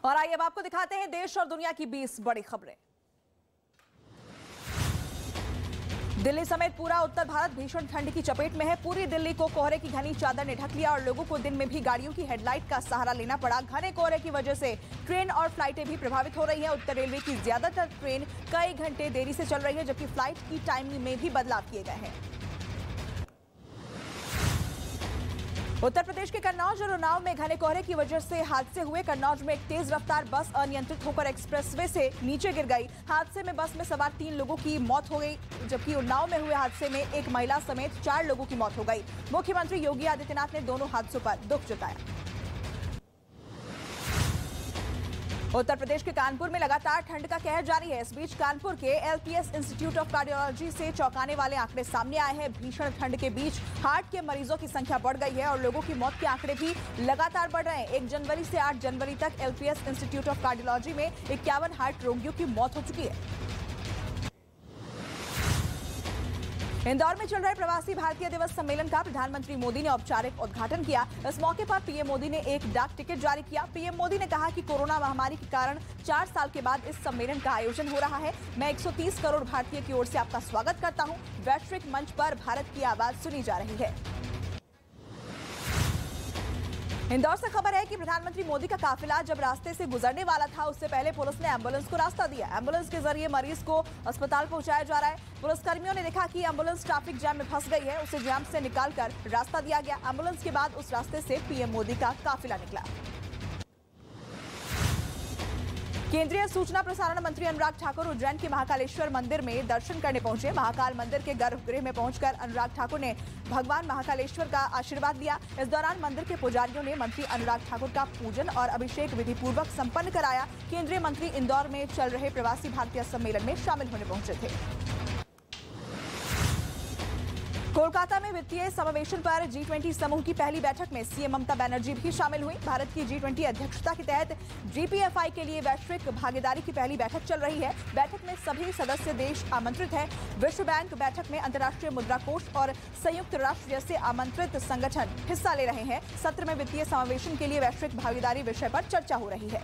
और आइए अब आपको दिखाते हैं देश और दुनिया की 20 बड़ी खबरें। दिल्ली समेत पूरा उत्तर भारत भीषण ठंड की चपेट में है। पूरी दिल्ली को कोहरे की घनी चादर ने ढक लिया और लोगों को दिन में भी गाड़ियों की हेडलाइट का सहारा लेना पड़ा। घने कोहरे की वजह से ट्रेन और फ्लाइटें भी प्रभावित हो रही हैं। उत्तर रेलवे की ज्यादातर ट्रेन कई घंटे देरी से चल रही है, जबकि फ्लाइट की टाइमिंग में भी बदलाव किए गए हैं। उत्तर प्रदेश के कन्नौज और उन्नाव में घने कोहरे की वजह से हादसे हुए। कन्नौज में एक तेज रफ्तार बस अनियंत्रित होकर एक्सप्रेसवे से नीचे गिर गई। हादसे में बस में सवार 3 लोगों की मौत हो गई, जबकि उन्नाव में हुए हादसे में एक महिला समेत 4 लोगों की मौत हो गई। मुख्यमंत्री योगी आदित्यनाथ ने दोनों हादसों पर दुख जताया। उत्तर प्रदेश के कानपुर में लगातार ठंड का कहर जारी है। इस बीच कानपुर के एलपीएस इंस्टीट्यूट ऑफ कार्डियोलॉजी से चौंकाने वाले आंकड़े सामने आए हैं। भीषण ठंड के बीच हार्ट के मरीजों की संख्या बढ़ गई है और लोगों की मौत के आंकड़े भी लगातार बढ़ रहे हैं। 1 जनवरी से 8 जनवरी तक एलपीएस इंस्टीट्यूट ऑफ कार्डियोलॉजी में 51 हार्ट रोगियों की मौत हो चुकी है। इंदौर में चल रहे प्रवासी भारतीय दिवस सम्मेलन का प्रधानमंत्री मोदी ने औपचारिक उद्घाटन किया। इस मौके पर पीएम मोदी ने एक डाक टिकट जारी किया। पीएम मोदी ने कहा कि कोरोना महामारी के कारण 4 साल के बाद इस सम्मेलन का आयोजन हो रहा है। मैं 130 करोड़ भारतीय की ओर से आपका स्वागत करता हूं। वैश्विक मंच पर भारत की आवाज सुनी जा रही है। इंदौर से खबर है कि प्रधानमंत्री मोदी का काफिला जब रास्ते से गुजरने वाला था, उससे पहले पुलिस ने एम्बुलेंस को रास्ता दिया। एम्बुलेंस के जरिए मरीज को अस्पताल पहुंचाया जा रहा है। पुलिसकर्मियों ने देखा कि एम्बुलेंस ट्रैफिक जाम में फंस गई है, उसे जाम से निकालकर रास्ता दिया गया। एम्बुलेंस के बाद उस रास्ते से पीएम मोदी का काफिला निकला। केंद्रीय सूचना प्रसारण मंत्री अनुराग ठाकुर उज्जैन के महाकालेश्वर मंदिर में दर्शन करने पहुंचे। महाकाल मंदिर के गर्भगृह में पहुंचकर अनुराग ठाकुर ने भगवान महाकालेश्वर का आशीर्वाद लिया। इस दौरान मंदिर के पुजारियों ने मंत्री अनुराग ठाकुर का पूजन और अभिषेक विधि पूर्वक संपन्न कराया। केंद्रीय मंत्री इंदौर में चल रहे प्रवासी भारतीय सम्मेलन में शामिल होने पहुंचे थे। कोलकाता में वित्तीय समावेशन पर G20 समूह की पहली बैठक में सीएम ममता बनर्जी भी शामिल हुई। भारत की G20 अध्यक्षता के तहत GPFI के लिए वैश्विक भागीदारी की पहली बैठक चल रही है। बैठक में सभी सदस्य देश आमंत्रित हैं। विश्व बैंक बैठक में अंतर्राष्ट्रीय मुद्रा कोष और संयुक्त राष्ट्र जैसे आमंत्रित संगठन हिस्सा ले रहे हैं। सत्र में वित्तीय समावेशन के लिए वैश्विक भागीदारी विषय पर चर्चा हो रही है।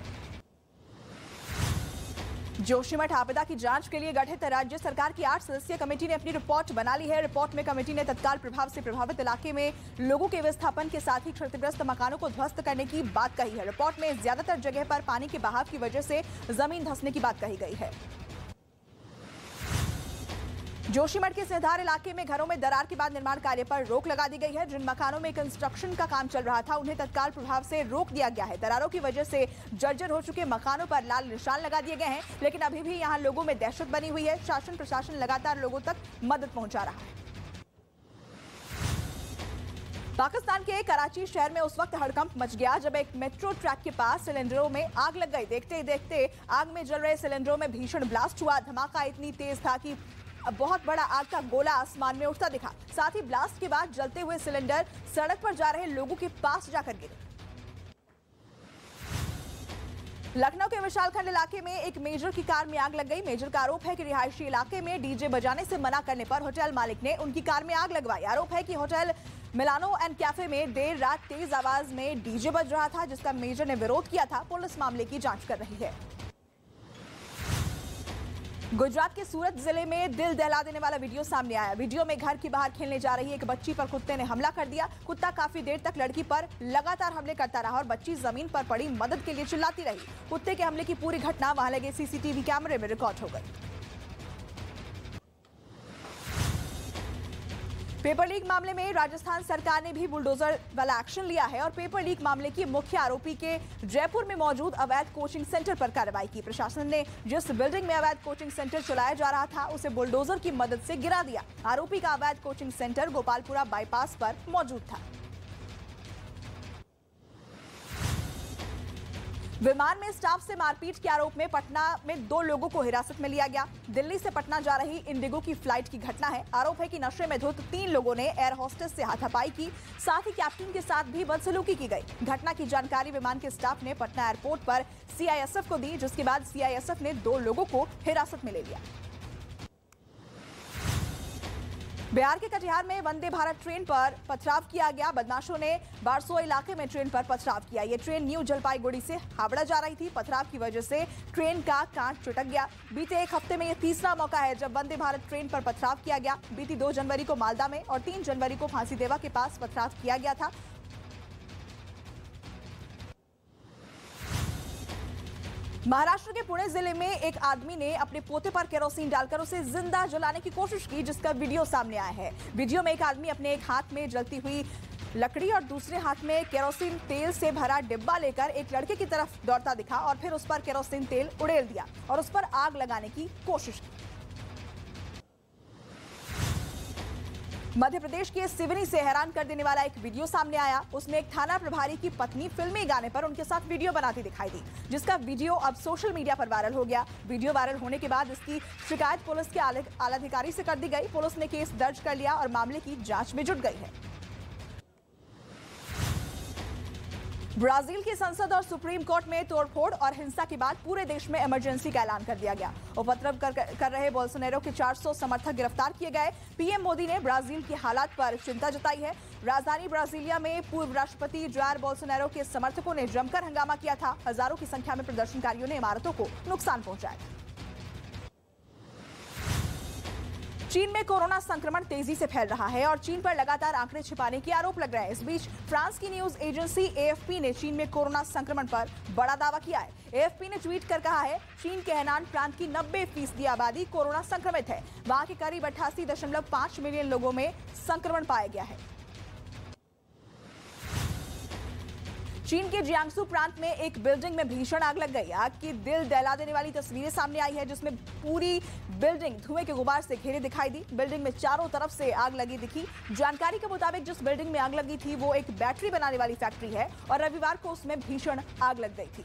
जोशीमठ आपदा की जांच के लिए गठित राज्य सरकार की 8 सदस्यीय कमेटी ने अपनी रिपोर्ट बना ली है। रिपोर्ट में कमेटी ने तत्काल प्रभाव से प्रभावित इलाके में लोगों के विस्थापन के साथ ही क्षतिग्रस्त मकानों को ध्वस्त करने की बात कही है। रिपोर्ट में ज्यादातर जगह पर पानी के बहाव की वजह से जमीन धंसने की बात कही गई है। जोशीमठ के सिधार इलाके में घरों में दरार के बाद निर्माण कार्य पर रोक लगा दी गई है। जिन मकानों में कंस्ट्रक्शन का काम चल रहा था, उन्हें तत्काल प्रभाव से रोक दिया गया है। दरारों की वजह से जर्जर हो चुके मकानों पर लाल निशान लगा दिए गए हैं, लेकिन अभी भी यहां लोगों में दहशत बनी हुई है। शासन प्रशासन लगातार लोगों तक मदद पहुंचा रहा है। पाकिस्तान के कराची शहर में उस वक्त हड़कंप मच गया जब एक मेट्रो ट्रैक के पास सिलेंडरों में आग लग गई। देखते ही देखते आग में जल रहे सिलेंडरों में भीषण ब्लास्ट हुआ। धमाका इतनी तेज था कि बहुत बड़ा आग का गोला आसमान में उठता दिखा। साथ ही ब्लास्ट के बाद जलते हुए सिलेंडर सड़क पर जा रहे लोगों के पास जाकर गिरे। लखनऊ के विशालखंड इलाके में एक मेजर की कार में आग लग गई। मेजर का आरोप है कि रिहायशी इलाके में डीजे बजाने से मना करने पर होटल मालिक ने उनकी कार में आग लगवाई। आरोप है कि होटल मिलानो एंड कैफे में देर रात तेज आवाज में डीजे बज रहा था, जिसका मेजर ने विरोध किया था। पुलिस मामले की जांच कर रही है। गुजरात के सूरत जिले में दिल दहला देने वाला वीडियो सामने आया। वीडियो में घर के बाहर खेलने जा रही एक बच्ची पर कुत्ते ने हमला कर दिया। कुत्ता काफी देर तक लड़की पर लगातार हमले करता रहा और बच्ची जमीन पर पड़ी मदद के लिए चिल्लाती रही। कुत्ते के हमले की पूरी घटना वहां लगे सीसीटीवी कैमरे में रिकॉर्ड हो गई। पेपर लीक मामले में राजस्थान सरकार ने भी बुलडोजर वाला एक्शन लिया है और पेपर लीक मामले की मुख्य आरोपी के जयपुर में मौजूद अवैध कोचिंग सेंटर पर कार्रवाई की। प्रशासन ने जिस बिल्डिंग में अवैध कोचिंग सेंटर चलाया जा रहा था, उसे बुलडोजर की मदद से गिरा दिया। आरोपी का अवैध कोचिंग सेंटर गोपालपुरा बाईपास पर मौजूद था। विमान में स्टाफ से मारपीट के आरोप में पटना में 2 लोगों को हिरासत में लिया गया। दिल्ली से पटना जा रही इंडिगो की फ्लाइट की घटना है। आरोप है कि नशे में धुत 3 लोगों ने एयर होस्टेस से हाथापाई की, साथ ही कैप्टन के साथ भी बदसलूकी की गई। घटना की जानकारी विमान के स्टाफ ने पटना एयरपोर्ट पर सीआईएसएफ को दी, जिसके बाद सीआईएसएफ ने 2 लोगों को हिरासत में ले लिया। बिहार के कटिहार में वंदे भारत ट्रेन पर पथराव किया गया। बदमाशों ने बारसो इलाके में ट्रेन पर पथराव किया। ये ट्रेन न्यू जलपाईगुड़ी से हावड़ा जा रही थी। पथराव की वजह से ट्रेन का कांच चुटक गया। बीते एक हफ्ते में यह तीसरा मौका है जब वंदे भारत ट्रेन पर पथराव किया गया। बीती 2 जनवरी को मालदा में और 3 जनवरी को फांसीदेवा के पास पथराव किया गया था। महाराष्ट्र के पुणे जिले में एक आदमी ने अपने पोते पर केरोसिन डालकर उसे जिंदा जलाने की कोशिश की, जिसका वीडियो सामने आया है। वीडियो में एक आदमी अपने एक हाथ में जलती हुई लकड़ी और दूसरे हाथ में केरोसिन तेल से भरा डिब्बा लेकर एक लड़के की तरफ दौड़ता दिखा और फिर उस पर केरोसिन तेल उड़ेल दिया और उस पर आग लगाने की कोशिश की। मध्य प्रदेश के सिवनी से हैरान कर देने वाला एक वीडियो सामने आया। उसमें एक थाना प्रभारी की पत्नी फिल्मी गाने पर उनके साथ वीडियो बनाती दिखाई दी, जिसका वीडियो अब सोशल मीडिया पर वायरल हो गया। वीडियो वायरल होने के बाद इसकी शिकायत पुलिस के आला अधिकारी से कर दी गई। पुलिस ने केस दर्ज कर लिया और मामले की जांच में जुट गई है। ब्राजील की संसद और सुप्रीम कोर्ट में तोड़फोड़ और हिंसा के बाद पूरे देश में इमरजेंसी का ऐलान कर दिया गया। उपद्रव कर रहे बोल्सोनारो के 400 समर्थक गिरफ्तार किए गए। पीएम मोदी ने ब्राजील की हालात पर चिंता जताई है। राजधानी ब्राजीलिया में पूर्व राष्ट्रपति जायर बोल्सोनारो के समर्थकों ने जमकर हंगामा किया था। हजारों की संख्या में प्रदर्शनकारियों ने इमारतों को नुकसान पहुंचाया। चीन में कोरोना संक्रमण तेजी से फैल रहा है और चीन पर लगातार आंकड़े छिपाने के आरोप लग रहे हैं। इस बीच फ्रांस की न्यूज एजेंसी एएफपी ने चीन में कोरोना संक्रमण पर बड़ा दावा किया है। एएफपी ने ट्वीट कर कहा है, चीन के हेनान प्रांत की 90% आबादी कोरोना संक्रमित है। वहां के करीब 88.5 मिलियन लोगों में संक्रमण पाया गया है। चीन के जियांगसू प्रांत में एक बिल्डिंग में भीषण आग लग गई। आग की दिल दहला देने वाली तस्वीरें सामने आई है, जिसमें पूरी बिल्डिंग धुएं के गुबार से घिरी दिखाई दी। बिल्डिंग में चारों तरफ से आग लगी दिखी। जानकारी के मुताबिक जिस बिल्डिंग में आग लगी थी वो एक बैटरी बनाने वाली फैक्ट्री है और रविवार को उसमें भीषण आग लग गई थी।